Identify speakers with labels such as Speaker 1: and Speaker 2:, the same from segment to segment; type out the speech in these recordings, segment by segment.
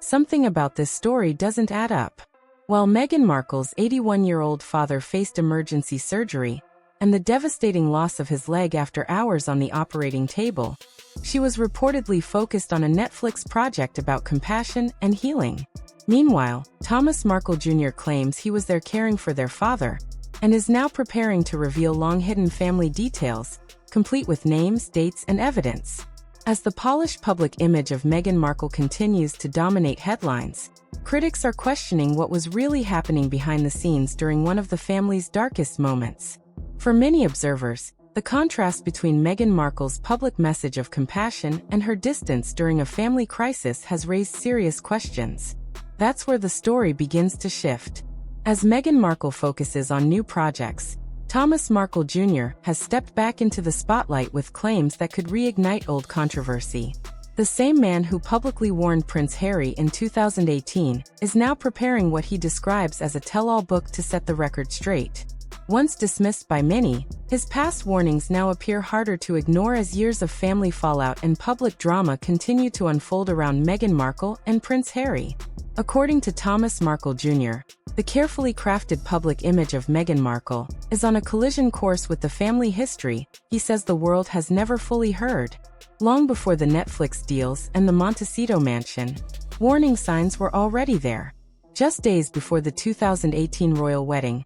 Speaker 1: something about this story doesn't add up. While Meghan Markle's 81-year-old father faced emergency surgery and the devastating loss of his leg after hours on the operating table, she was reportedly focused on a Netflix project about compassion and healing. Meanwhile, Thomas Markle Jr. claims he was there caring for their father and is now preparing to reveal long-hidden family details, complete with names, dates, and evidence. As the polished public image of Meghan Markle continues to dominate headlines, critics are questioning what was really happening behind the scenes during one of the family's darkest moments. For many observers, the contrast between Meghan Markle's public message of compassion and her distance during a family crisis has raised serious questions. That's where the story begins to shift. As Meghan Markle focuses on new projects, Thomas Markle Jr. has stepped back into the spotlight with claims that could reignite old controversy. The same man who publicly warned Prince Harry in 2018 is now preparing what he describes as a tell-all book to set the record straight. Once dismissed by many, his past warnings now appear harder to ignore as years of family fallout and public drama continue to unfold around Meghan Markle and Prince Harry. According to Thomas Markle Jr., the carefully crafted public image of Meghan Markle is on a collision course with the family history he says the world has never fully heard. Long before the Netflix deals and the Montecito mansion, warning signs were already there. Just days before the 2018 royal wedding,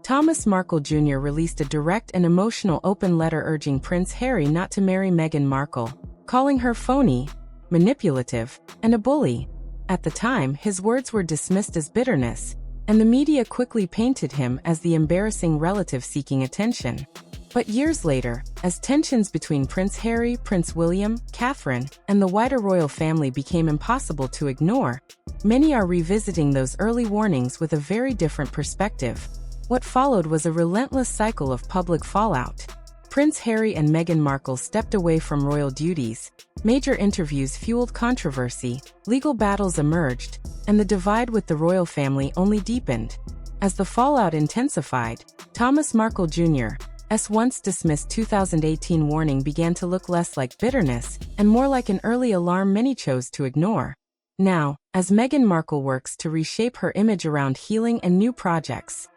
Speaker 1: Thomas Markle Jr. released a direct and emotional open letter urging Prince Harry not to marry Meghan Markle, calling her phony, manipulative, and a bully. At the time, his words were dismissed as bitterness, and the media quickly painted him as the embarrassing relative seeking attention. But years later, as tensions between Prince Harry, Prince William, Catherine, and the wider royal family became impossible to ignore, many are revisiting those early warnings with a very different perspective. What followed was a relentless cycle of public fallout. Prince Harry and Meghan Markle stepped away from royal duties, major interviews fueled controversy, legal battles emerged, and the divide with the royal family only deepened. As the fallout intensified, Thomas Markle Jr.'s once dismissed 2018 warning began to look less like bitterness and more like an early alarm many chose to ignore. Now, as Meghan Markle works to reshape her image around healing and new projects,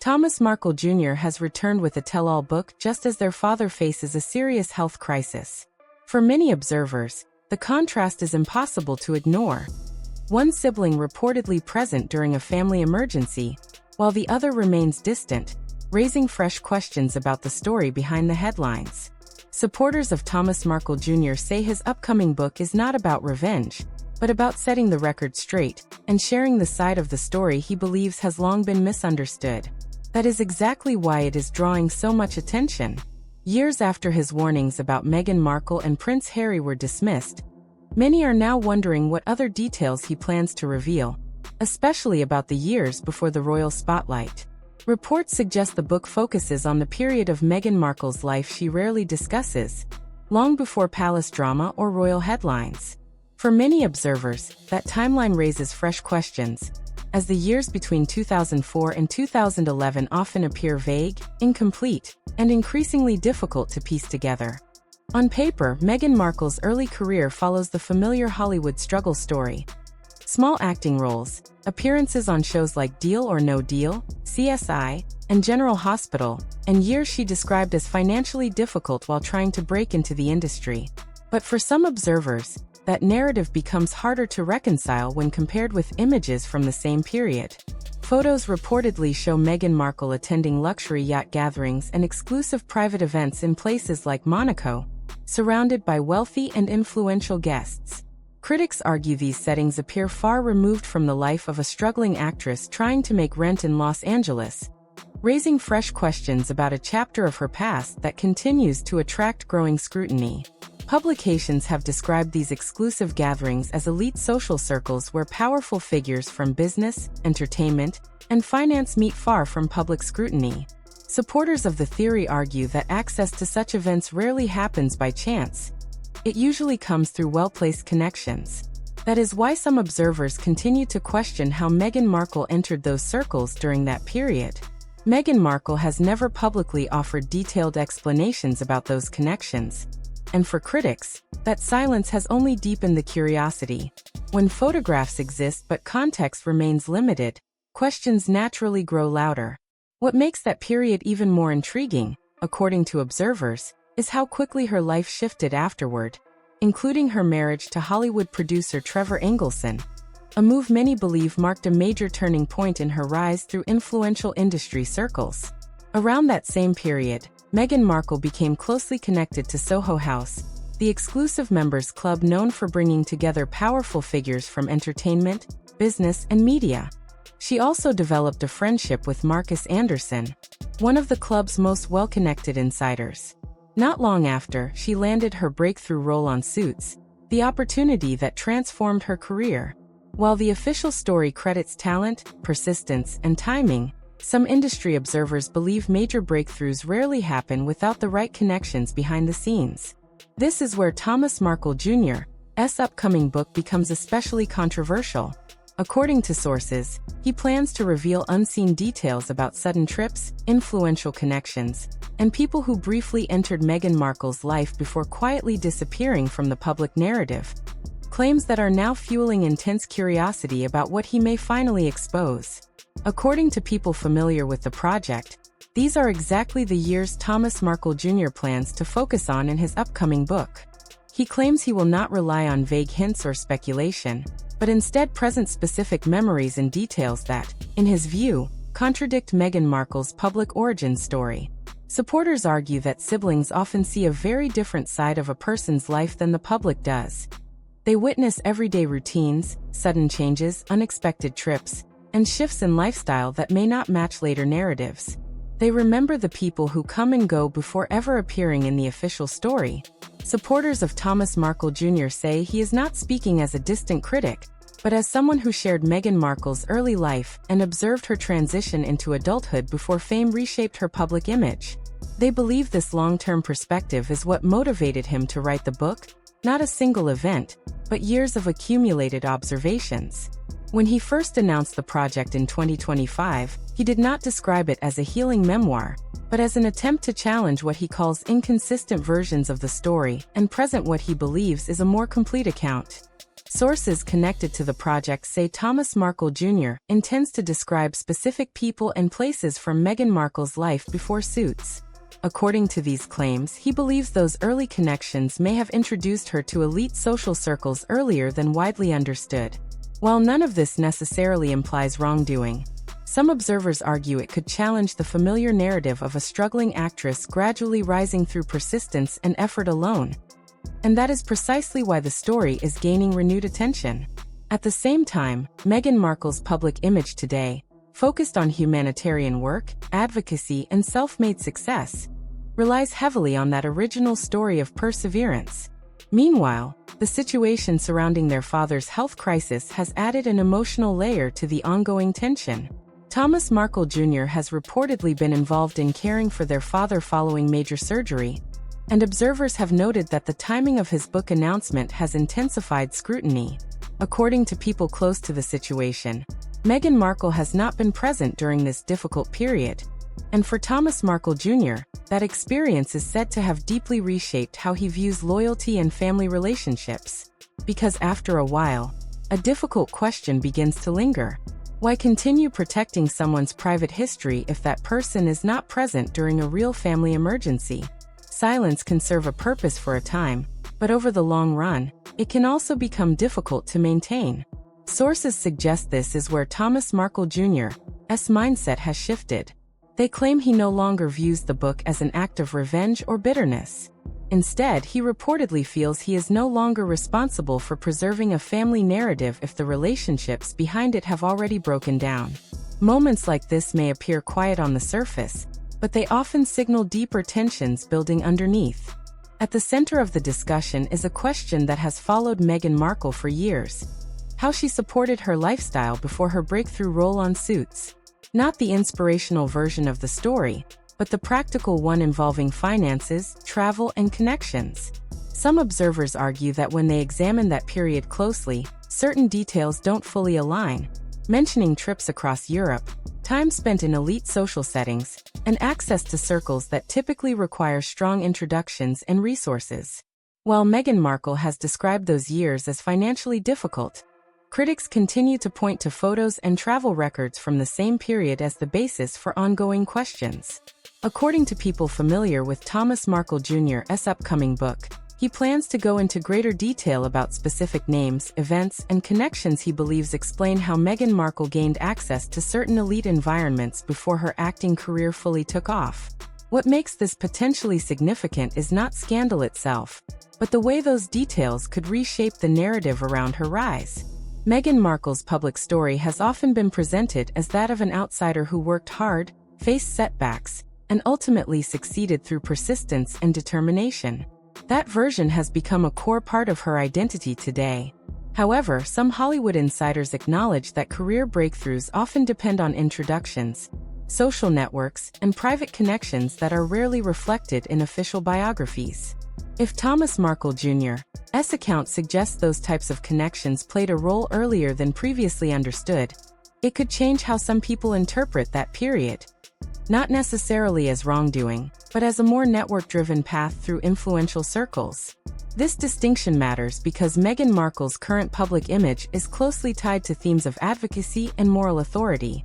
Speaker 1: Thomas Markle Jr. has returned with a tell-all book just as their father faces a serious health crisis. For many observers, the contrast is impossible to ignore. One sibling reportedly present during a family emergency, while the other remains distant, raising fresh questions about the story behind the headlines. Supporters of Thomas Markle Jr. say his upcoming book is not about revenge, but about setting the record straight and sharing the side of the story he believes has long been misunderstood. That is exactly why it is drawing so much attention. Years after his warnings about Meghan Markle and Prince Harry were dismissed, many are now wondering what other details he plans to reveal, especially about the years before the royal spotlight. Reports suggest the book focuses on the period of Meghan Markle's life she rarely discusses, long before palace drama or royal headlines. For many observers, that timeline raises fresh questions, as the years between 2004 and 2011 often appear vague, incomplete, and increasingly difficult to piece together. On paper, Meghan Markle's early career follows the familiar Hollywood struggle story. Small acting roles, appearances on shows like Deal or No Deal, CSI, and General Hospital, and years she described as financially difficult while trying to break into the industry. But for some observers, that narrative becomes harder to reconcile when compared with images from the same period. Photos reportedly show Meghan Markle attending luxury yacht gatherings and exclusive private events in places like Monaco, surrounded by wealthy and influential guests. Critics argue these settings appear far removed from the life of a struggling actress trying to make rent in Los Angeles, raising fresh questions about a chapter of her past that continues to attract growing scrutiny. Publications have described these exclusive gatherings as elite social circles where powerful figures from business, entertainment, and finance meet far from public scrutiny. Supporters of the theory argue that access to such events rarely happens by chance. It usually comes through well-placed connections. That is why some observers continue to question how Meghan Markle entered those circles during that period. Meghan Markle has never publicly offered detailed explanations about those connections. And for critics, that silence has only deepened the curiosity. When photographs exist but context remains limited, questions naturally grow louder. What makes that period even more intriguing, according to observers, is how quickly her life shifted afterward, including her marriage to Hollywood producer Trevor Engelson, a move many believe marked a major turning point in her rise through influential industry circles. Around that same period, Meghan Markle became closely connected to Soho House, the exclusive members club known for bringing together powerful figures from entertainment, business, and media. She also developed a friendship with Marcus Anderson, one of the club's most well-connected insiders. Not long after, she landed her breakthrough role on Suits, the opportunity that transformed her career. While the official story credits talent, persistence, and timing, some industry observers believe major breakthroughs rarely happen without the right connections behind the scenes. This is where Thomas Markle Jr.'s upcoming book becomes especially controversial. According to sources, he plans to reveal unseen details about sudden trips, influential connections, and people who briefly entered Meghan Markle's life before quietly disappearing from the public narrative. Claims that are now fueling intense curiosity about what he may finally expose. According to people familiar with the project, these are exactly the years Thomas Markle Jr. plans to focus on in his upcoming book. He claims he will not rely on vague hints or speculation, but instead present specific memories and details that, in his view, contradict Meghan Markle's public origin story. Supporters argue that siblings often see a very different side of a person's life than the public does. They witness everyday routines, sudden changes, unexpected trips, and shifts in lifestyle that may not match later narratives. They remember the people who come and go before ever appearing in the official story. Supporters of Thomas Markle Jr. say he is not speaking as a distant critic, but as someone who shared Meghan Markle's early life and observed her transition into adulthood before fame reshaped her public image. They believe this long-term perspective is what motivated him to write the book, not a single event, but years of accumulated observations. When he first announced the project in 2025, he did not describe it as a healing memoir, but as an attempt to challenge what he calls inconsistent versions of the story and present what he believes is a more complete account. Sources connected to the project say Thomas Markle Jr. intends to describe specific people and places from Meghan Markle's life before Suits. According to these claims, he believes those early connections may have introduced her to elite social circles earlier than widely understood. While none of this necessarily implies wrongdoing, some observers argue it could challenge the familiar narrative of a struggling actress gradually rising through persistence and effort alone. And that is precisely why the story is gaining renewed attention. At the same time, Meghan Markle's public image today, focused on humanitarian work, advocacy, and self-made success, relies heavily on that original story of perseverance. Meanwhile, the situation surrounding their father's health crisis has added an emotional layer to the ongoing tension. Thomas Markle Jr. has reportedly been involved in caring for their father following major surgery, and observers have noted that the timing of his book announcement has intensified scrutiny. According to people close to the situation, Meghan Markle has not been present during this difficult period. And for Thomas Markle Jr., that experience is said to have deeply reshaped how he views loyalty and family relationships. Because after a while, a difficult question begins to linger. Why continue protecting someone's private history if that person is not present during a real family emergency? Silence can serve a purpose for a time, but over the long run, it can also become difficult to maintain. Sources suggest this is where Thomas Markle Jr.'s mindset has shifted. They claim he no longer views the book as an act of revenge or bitterness. Instead, he reportedly feels he is no longer responsible for preserving a family narrative if the relationships behind it have already broken down. Moments like this may appear quiet on the surface, but they often signal deeper tensions building underneath. At the center of the discussion is a question that has followed Meghan Markle for years: how she supported her lifestyle before her breakthrough role on Suits. Not the inspirational version of the story, but the practical one involving finances, travel, and connections. Some observers argue that when they examine that period closely, certain details don't fully align, mentioning trips across Europe, time spent in elite social settings, and access to circles that typically require strong introductions and resources. While Meghan Markle has described those years as financially difficult, critics continue to point to photos and travel records from the same period as the basis for ongoing questions. According to people familiar with Thomas Markle Jr.'s upcoming book, he plans to go into greater detail about specific names, events, and connections he believes explain how Meghan Markle gained access to certain elite environments before her acting career fully took off. What makes this potentially significant is not scandal itself, but the way those details could reshape the narrative around her rise. Meghan Markle's public story has often been presented as that of an outsider who worked hard, faced setbacks, and ultimately succeeded through persistence and determination. That version has become a core part of her identity today. However, some Hollywood insiders acknowledge that career breakthroughs often depend on introductions, social networks, and private connections that are rarely reflected in official biographies. If Thomas Markle Jr.'s account suggests those types of connections played a role earlier than previously understood, it could change how some people interpret that period. Not necessarily as wrongdoing, but as a more network-driven path through influential circles. This distinction matters because Meghan Markle's current public image is closely tied to themes of advocacy and moral authority.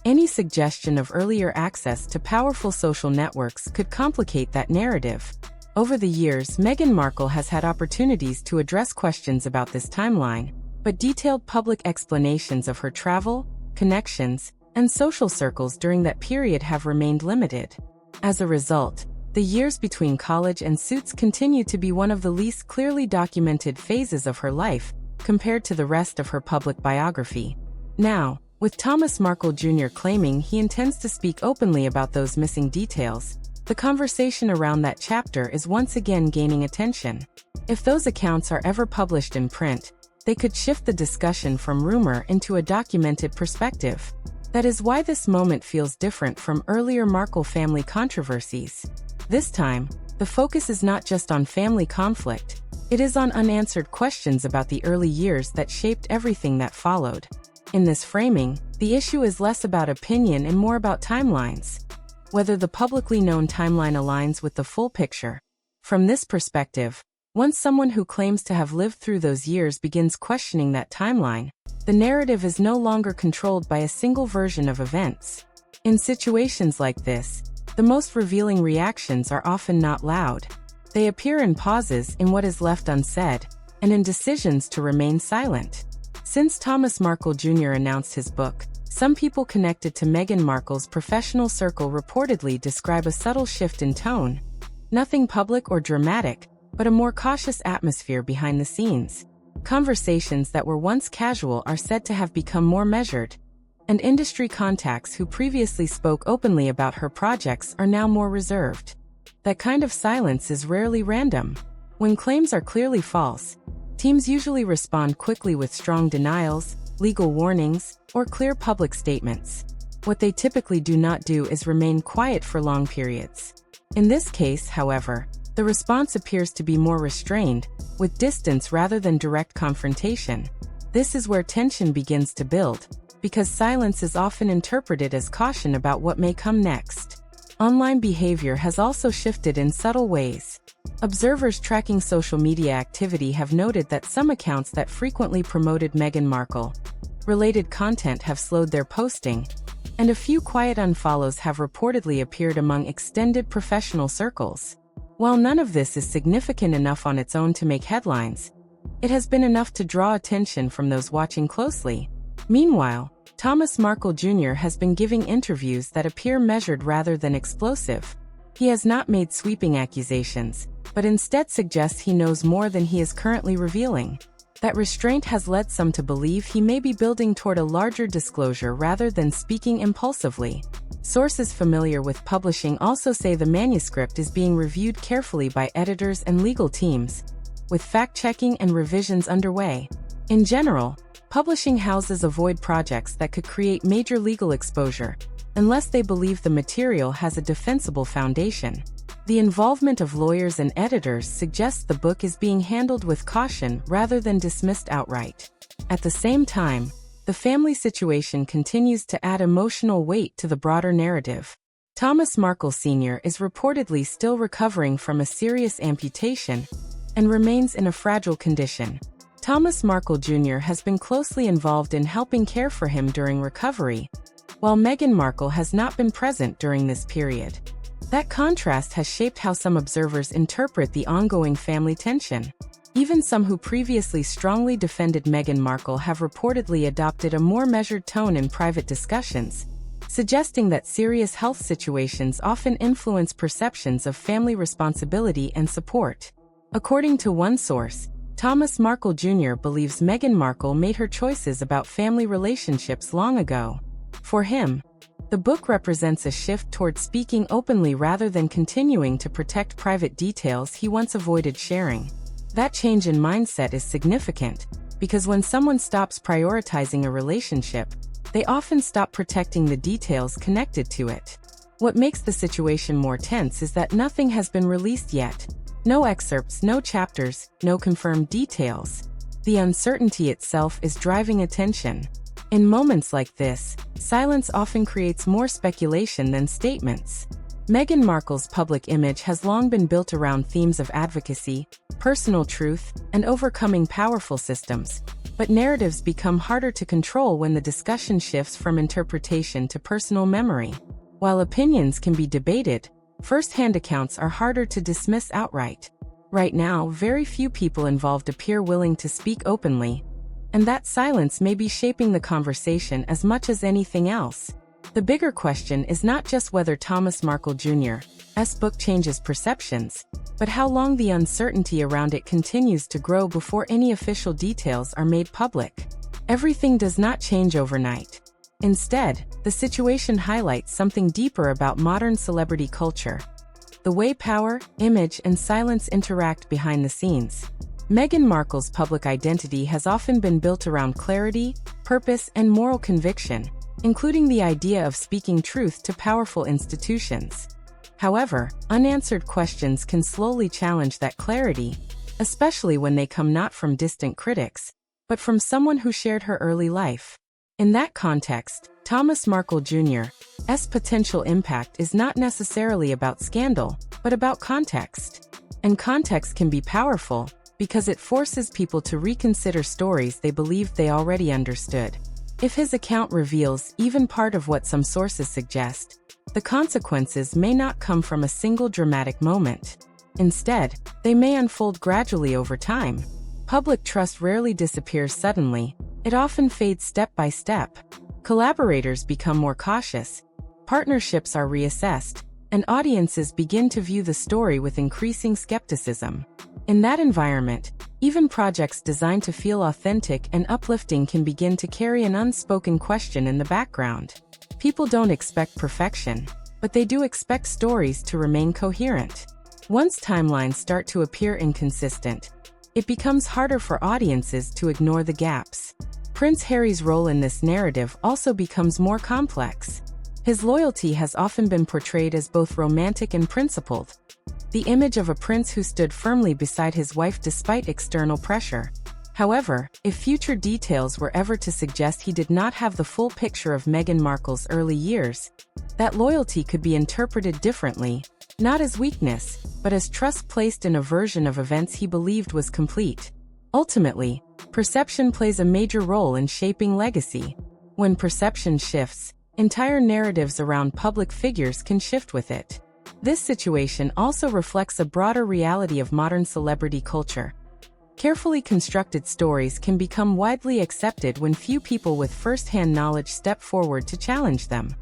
Speaker 1: Any suggestion of earlier access to powerful social networks could complicate that narrative. Over the years, Meghan Markle has had opportunities to address questions about this timeline, but detailed public explanations of her travel, connections, and social circles during that period have remained limited. As a result, the years between college and Suits continue to be one of the least clearly documented phases of her life, compared to the rest of her public biography. Now, with Thomas Markle Jr. claiming he intends to speak openly about those missing details, the conversation around that chapter is once again gaining attention. If those accounts are ever published in print, they could shift the discussion from rumor into a documented perspective. That is why this moment feels different from earlier Markle family controversies. This time, the focus is not just on family conflict, it is on unanswered questions about the early years that shaped everything that followed. In this framing, the issue is less about opinion and more about timelines. Whether the publicly known timeline aligns with the full picture. From this perspective, once someone who claims to have lived through those years begins questioning that timeline, the narrative is no longer controlled by a single version of events. In situations like this, the most revealing reactions are often not loud. They appear in pauses in what is left unsaid, and in decisions to remain silent. Since Thomas Markle Jr. announced his book, some people connected to Meghan Markle's professional circle reportedly describe a subtle shift in tone. Nothing public or dramatic, but a more cautious atmosphere behind the scenes. Conversations that were once casual are said to have become more measured, and industry contacts who previously spoke openly about her projects are now more reserved. That kind of silence is rarely random. When claims are clearly false, teams usually respond quickly with strong denials, legal warnings, or clear public statements. What they typically do not do is remain quiet for long periods. In this case, however, the response appears to be more restrained, with distance rather than direct confrontation. This is where tension begins to build, because silence is often interpreted as caution about what may come next. Online behavior has also shifted in subtle ways. Observers tracking social media activity have noted that some accounts that frequently promoted Meghan Markle-related content have slowed their posting, and a few quiet unfollows have reportedly appeared among extended professional circles. While none of this is significant enough on its own to make headlines, it has been enough to draw attention from those watching closely. Meanwhile, Thomas Markle Jr. has been giving interviews that appear measured rather than explosive. He has not made sweeping accusations, but instead suggests he knows more than he is currently revealing. That restraint has led some to believe he may be building toward a larger disclosure rather than speaking impulsively. Sources familiar with publishing also say the manuscript is being reviewed carefully by editors and legal teams, with fact-checking and revisions underway. In general, publishing houses avoid projects that could create major legal exposure, unless they believe the material has a defensible foundation. The involvement of lawyers and editors suggests the book is being handled with caution rather than dismissed outright. At the same time, the family situation continues to add emotional weight to the broader narrative. Thomas Markle Sr. is reportedly still recovering from a serious amputation, and remains in a fragile condition. Thomas Markle Jr. has been closely involved in helping care for him during recovery, while Meghan Markle has not been present during this period. That contrast has shaped how some observers interpret the ongoing family tension. Even some who previously strongly defended Meghan Markle have reportedly adopted a more measured tone in private discussions, suggesting that serious health situations often influence perceptions of family responsibility and support. According to one source, Thomas Markle Jr. believes Meghan Markle made her choices about family relationships long ago. For him, the book represents a shift toward speaking openly rather than continuing to protect private details he once avoided sharing. That change in mindset is significant, because when someone stops prioritizing a relationship, they often stop protecting the details connected to it. What makes the situation more tense is that nothing has been released yet. No excerpts, no chapters, no confirmed details. The uncertainty itself is driving attention. In moments like this, silence often creates more speculation than statements. Meghan Markle's public image has long been built around themes of advocacy, personal truth, and overcoming powerful systems. But narratives become harder to control when the discussion shifts from interpretation to personal memory. While opinions can be debated, first-hand accounts are harder to dismiss outright. Right now, very few people involved appear willing to speak openly, and that silence may be shaping the conversation as much as anything else. The bigger question is not just whether Thomas Markle Jr.'s book changes perceptions, but how long the uncertainty around it continues to grow before any official details are made public. Everything does not change overnight. Instead, the situation highlights something deeper about modern celebrity culture: the way power, image, and silence interact behind the scenes. Meghan Markle's public identity has often been built around clarity, purpose, and moral conviction, including the idea of speaking truth to powerful institutions. However, unanswered questions can slowly challenge that clarity, especially when they come not from distant critics, but from someone who shared her early life. In that context, Thomas Markle Jr.'s potential impact is not necessarily about scandal, but about context. And context can be powerful, because it forces people to reconsider stories they believed they already understood. If his account reveals even part of what some sources suggest, the consequences may not come from a single dramatic moment. Instead, they may unfold gradually over time. Public trust rarely disappears suddenly. It often fades step by step. Collaborators become more cautious, partnerships are reassessed, and audiences begin to view the story with increasing skepticism. In that environment, even projects designed to feel authentic and uplifting can begin to carry an unspoken question in the background. People don't expect perfection, but they do expect stories to remain coherent. Once timelines start to appear inconsistent, it becomes harder for audiences to ignore the gaps. Prince Harry's role in this narrative also becomes more complex. His loyalty has often been portrayed as both romantic and principled, the image of a prince who stood firmly beside his wife despite external pressure. However, if future details were ever to suggest he did not have the full picture of Meghan Markle's early years, that loyalty could be interpreted differently, not as weakness, but as trust placed in a version of events he believed was complete. Ultimately, perception plays a major role in shaping legacy. When perception shifts, entire narratives around public figures can shift with it. This situation also reflects a broader reality of modern celebrity culture. Carefully constructed stories can become widely accepted when few people with first-hand knowledge step forward to challenge them.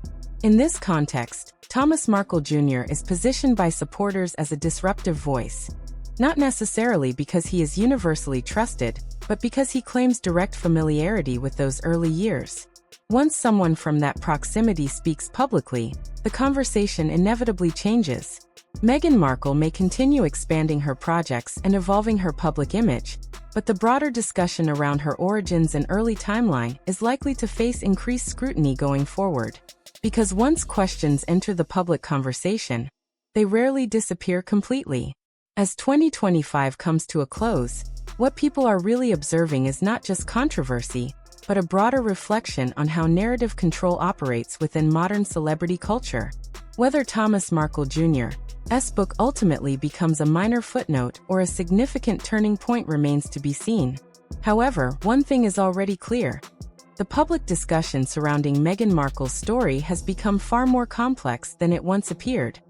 Speaker 1: In this context, Thomas Markle Jr. is positioned by supporters as a disruptive voice, not necessarily because he is universally trusted, but because he claims direct familiarity with those early years. Once someone from that proximity speaks publicly, the conversation inevitably changes. Meghan Markle may continue expanding her projects and evolving her public image, but the broader discussion around her origins and early timeline is likely to face increased scrutiny going forward. Because once questions enter the public conversation, they rarely disappear completely. As 2025 comes to a close, what people are really observing is not just controversy, but a broader reflection on how narrative control operates within modern celebrity culture. Whether Thomas Markle Jr.'s book ultimately becomes a minor footnote or a significant turning point remains to be seen. However, one thing is already clear. The public discussion surrounding Meghan Markle's story has become far more complex than it once appeared.